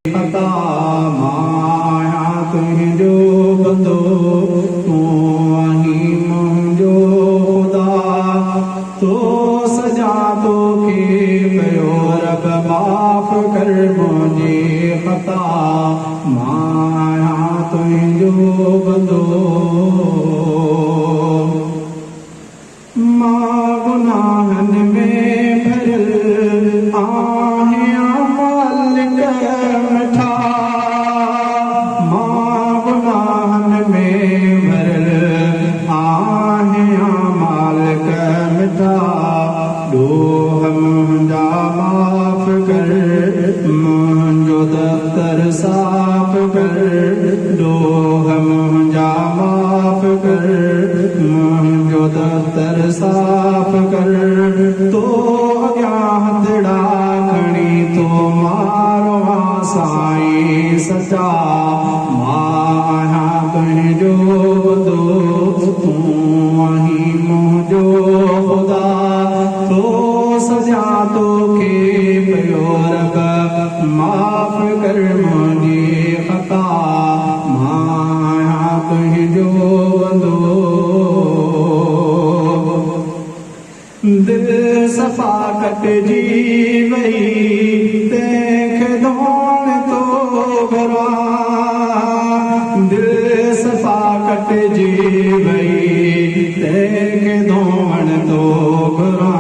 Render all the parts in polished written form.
खता माया तुझो बंदो तू आही मुझो खुदा तो सजा तो के पयो रब माफ कर मुझे खता माया तुझो बंदो मां गुनाहन में भरल आहे मालिक मिठा मां गुनाहन में भरल आहे मालिक मिठा ॾोह मुंहिंजा माफ़ कर मुंहिंजो दफ़्तर साफ़ कर ॾोह मुंहिंजा माफ़ कर मुंहिंजो दफ़्तर साफ़ कर तो अॻियां हथड़ा खणी तो मारो साईं सचा मां आहियां तुंहिंजो बंदो तूं आहीं मुंहिंजो ख़ुदा तो सजा तोखे पियो रब माफ़ कर मुंहिंजी ख़ता मां आहियां तुंहिंजो बंदो दिल सफ़ा कटिजी वई तंहिंखे धोण तो घरा दिल सफ़ा कटिजी वई तंहिंखे धोण तो घरा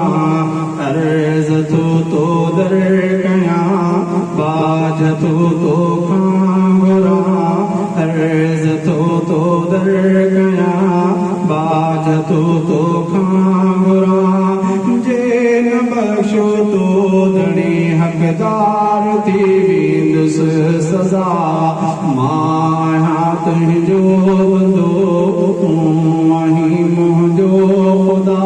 अर्ज़ तो दर कयां बाज तो खां घुरा अर्ज़ तो दर कयां बाज तो खां घुरा बख्शो तो धणी हक़दार थी वेंदुसि सज़ा मां तुंहिंजो बंदो तूं आहीं मुंहिंजो ख़ुदा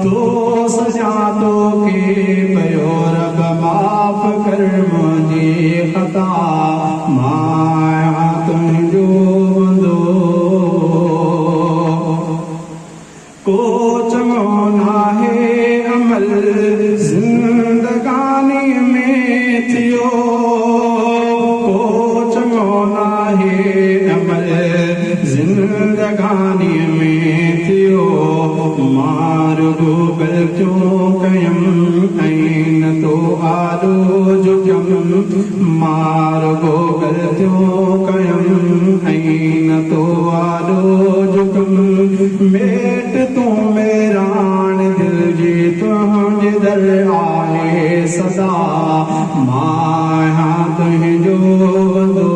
तो सजा तोखे पियो रब माफ़ कर मुंहिंजी ख़ता मां तुंहिंजो बंदो को चङो नाहे अमल ज़िंदगानी में थियो को चङो नाहे अमल ज़िंदगानी में थियो मारुगो ग़लतियूं कयमि ऐं न तो आलो झुकियमि मारुगो ग़लतियूं कयमि ऐं न तो आलो झुकियमि मेट तूं मेरान दिल जी तुंहिंजे दर आहे सदा मां तुंहिंजो बंदो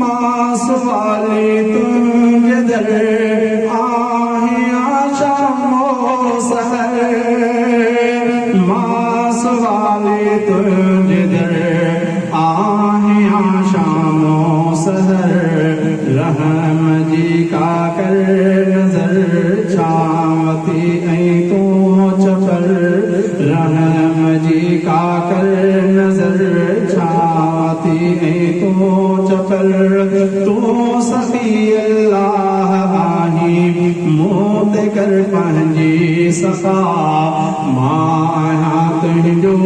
मां सुवाले तुंहिंजे दर आहे शामो सहर मां सुवाले तुंहिंजे दर आहे शामो सहर रहम जी का कर नज़र छावती ऐं तूं चपर रहम जी का कर नज़र छावती ऐं तूं चपर तूं सखी अल्लाह आहीं मूं ते कर पंहिंजी सफ़ा मां तुंहिंजो